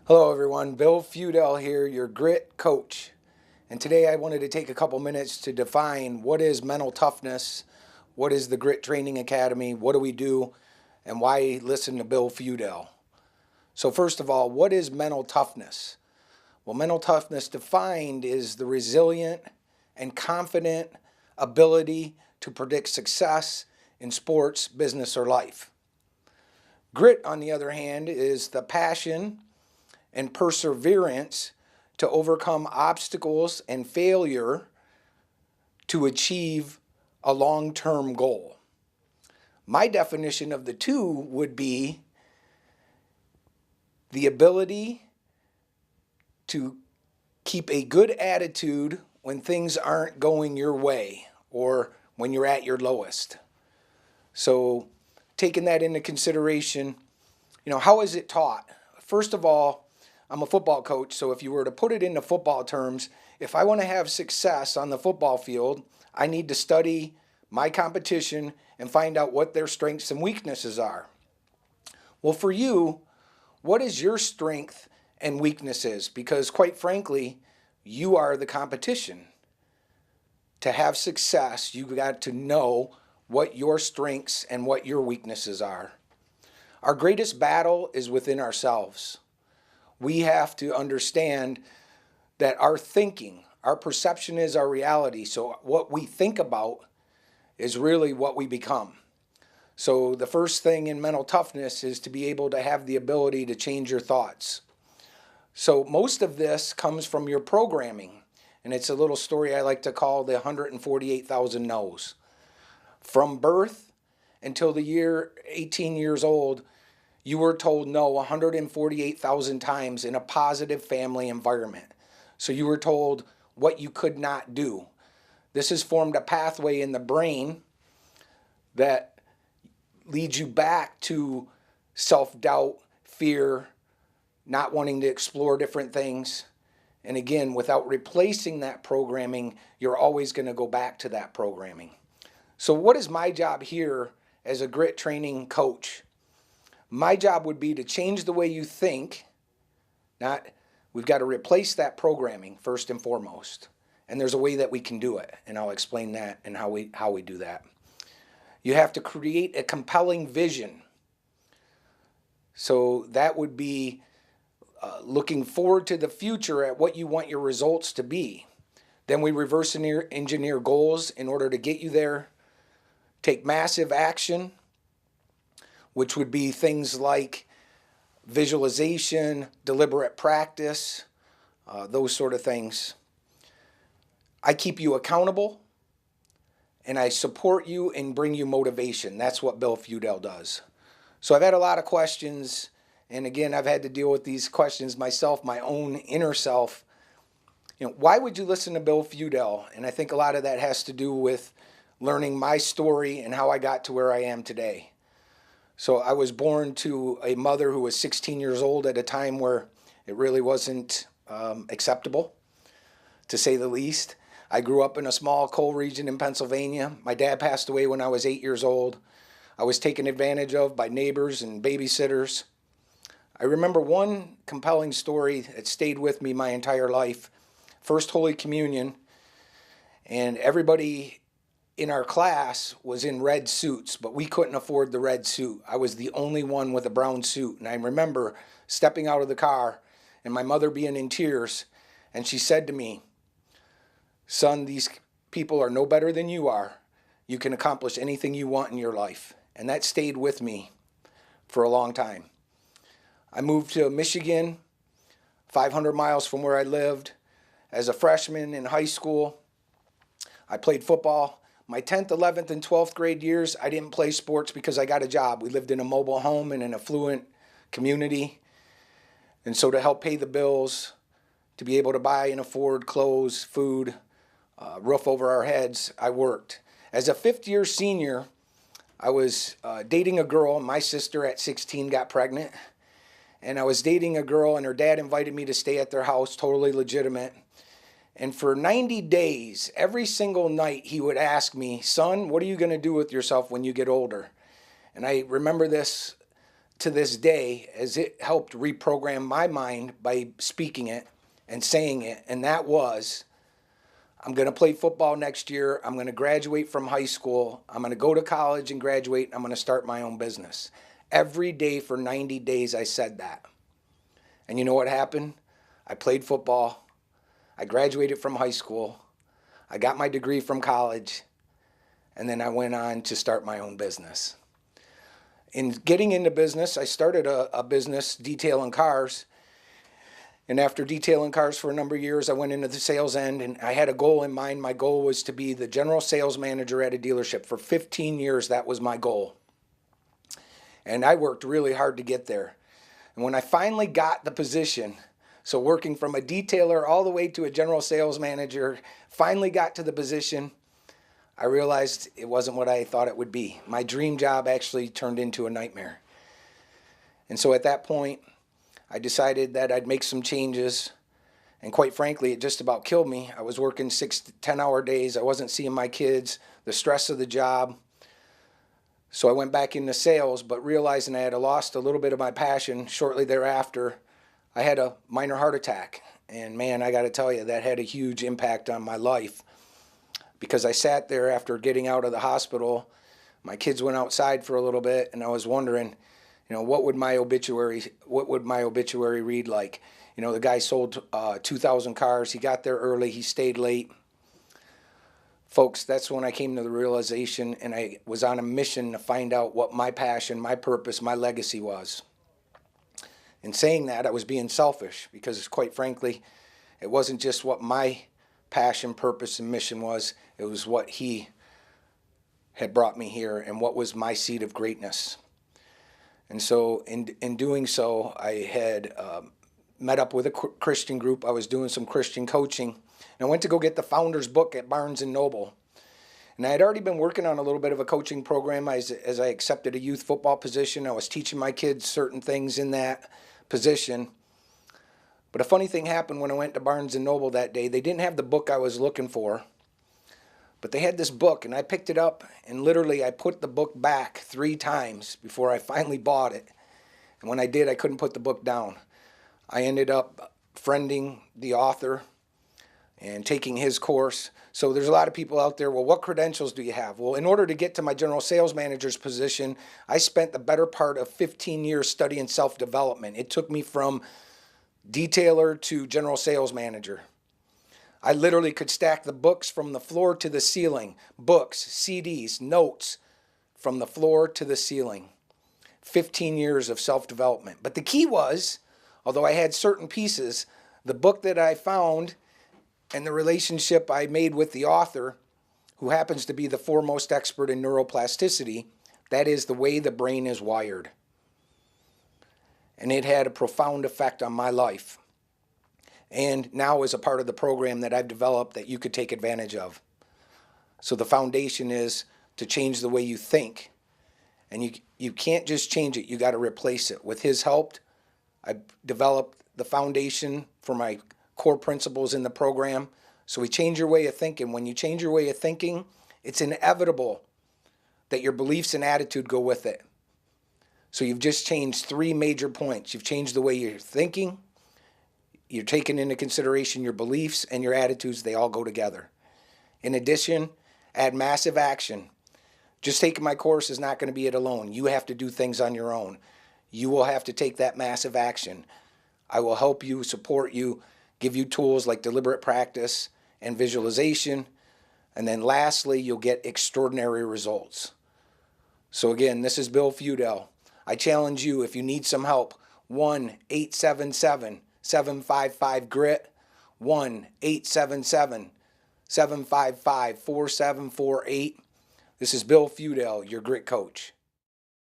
Hello everyone, Bill Feudale here, your grit coach. And today I wanted to take a couple minutes to define what is mental toughness, what is the Grit Training Academy, what do we do, and why listen to Bill Feudale. So first of all, what is mental toughness? Well, mental toughness defined is the resilient and confident ability to predict success in sports, business, or life. Grit, on the other hand, is the passion and perseverance to overcome obstacles and failure to achieve a long-term goal. My definition of the two would be the ability to keep a good attitude when things aren't going your way or when you're at your lowest. So taking that into consideration, how is it taught? First of all, I'm a football coach, so if you were to put it into football terms, if I want to have success on the football field, I need to study my competition and find out what their strengths and weaknesses are. Well, for you, what is your strength and weaknesses? Because quite frankly, you are the competition. To have success, you've got to know what your strengths and what your weaknesses are. Our greatest battle is within ourselves. We have to understand that our thinking, our perception is our reality. So what we think about is really what we become. So the first thing in mental toughness is to be able to have the ability to change your thoughts. So most of this comes from your programming. And it's a little story I like to call the 148,000 no's. From birth until the year 18 years old, you were told no 148,000 times in a positive family environment. So you were told what you could not do. This has formed a pathway in the brain that leads you back to self-doubt, fear, not wanting to explore different things. And again, without replacing that programming, you're always going to go back to that programming. So what is my job here as a grit training coach? My job would be to change the way you think. We've got to replace that programming first and foremost. And there's a way that we can do it, and I'll explain that and how we do that. You have to create a compelling vision. So that would be looking forward to the future at what you want your results to be. Then we reverse engineer goals in order to get you there. Take massive action, which would be things like visualization, deliberate practice, those sort of things. I keep you accountable, and I support you and bring you motivation. That's what Bill Feudale does. So I've had a lot of questions, and again, I've had to deal with these questions myself, my own inner self. Why would you listen to Bill Feudale? And I think a lot of that has to do with learning my story and how I got to where I am today. So I was born to a mother who was 16 years old at a time where it really wasn't acceptable, to say the least. I grew up in a small coal region in Pennsylvania. My dad passed away when I was 8 years old. I was taken advantage of by neighbors and babysitters. I remember one compelling story that stayed with me my entire life. First Holy Communion, and everybody in our class was in red suits, but we couldn't afford the red suit. I was the only one with a brown suit. And I remember stepping out of the car and my mother being in tears. And she said to me, "Son, these people are no better than you are. You can accomplish anything you want in your life." And that stayed with me for a long time. I moved to Michigan, 500 miles from where I lived. As a freshman in high school, I played football. My 10th, 11th, and 12th grade years, I didn't play sports because I got a job. We lived in a mobile home in an affluent community. And so to help pay the bills, to be able to buy and afford clothes, food, roof over our heads, I worked. As a fifth-year senior, I was dating a girl. My sister at 16 got pregnant. And I was dating a girl, and her dad invited me to stay at their house, totally legitimate. And for 90 days, every single night, he would ask me, "Son, what are you going to do with yourself when you get older?" And I remember this to this day, as it helped reprogram my mind by speaking it and saying it, and that was, I'm going to play football next year. I'm going to graduate from high school. I'm going to go to college and graduate. I'm going to start my own business. Every day for 90 days I said that. And you know what happened? I played football. I graduated from high school. I got my degree from college. And then I went on to start my own business. In getting into business, I started a business detailing cars. And after detailing cars for a number of years, I went into the sales end, and I had a goal in mind. My goal was to be the general sales manager at a dealership. For 15 years, that was my goal. And I worked really hard to get there. And when I finally got the position, so working from a detailer all the way to a general sales manager, finally got to the position, I realized it wasn't what I thought it would be. My dream job actually turned into a nightmare. And so at that point, I decided that I'd make some changes. And quite frankly, it just about killed me. I was working 6 to 10-hour days. I wasn't seeing my kids, the stress of the job. So I went back into sales, but realizing I had lost a little bit of my passion shortly thereafter, I had a minor heart attack. And man, I got to tell you, that had a huge impact on my life. Because I sat there after getting out of the hospital, my kids went outside for a little bit, and I was wondering, what would my obituary read like? The guy sold 2,000 cars. He got there early. He stayed late. Folks, that's when I came to the realization, and I was on a mission to find out what my passion, my purpose, my legacy was. In saying that, I was being selfish because, quite frankly, it wasn't just what my passion, purpose, and mission was. It was what he had brought me here and what was my seed of greatness. And so in doing so, I had met up with a Christian group. I was doing some Christian coaching. And I went to go get the Founder's book at Barnes & Noble. And I had already been working on a little bit of a coaching program as I accepted a youth football position. I was teaching my kids certain things in that position. But a funny thing happened when I went to Barnes & Noble that day. They didn't have the book I was looking for, but they had this book, and I picked it up, and literally I put the book back 3 times before I finally bought it. And when I did, I couldn't put the book down. I ended up friending the author and taking his course. So there's a lot of people out there, well, what credentials do you have? Well, in order to get to my general sales manager's position, I spent the better part of 15 years studying self-development. It took me from detailer to general sales manager. I literally could stack the books from the floor to the ceiling. Books, CDs, notes from the floor to the ceiling. 15 years of self-development. But the key was, although I had certain pieces, the book that I found and the relationship I made with the author, who happens to be the foremost expert in neuroplasticity, that is the way the brain is wired. And it had a profound effect on my life. And now is a part of the program that I've developed that you could take advantage of. So the foundation is to change the way you think. And you can't just change it, you got to replace it. With his help, I've developed the foundation for my core principles in the program. So we change your way of thinking. When you change your way of thinking, it's inevitable that your beliefs and attitude go with it. So you've just changed 3 major points. You've changed the way you're thinking, you're taking into consideration your beliefs, and your attitudes. They all go together. In addition, add massive action. Just taking my course is not going to be it alone. You have to do things on your own. You will have to take that massive action. I will help you, support you, give you tools like deliberate practice and visualization. And then lastly, you'll get extraordinary results. So again, this is Bill Feudale. I challenge you, if you need some help, 1-877-755-GRIT, 1-877-755-4748. This is Bill Feudale, your grit coach.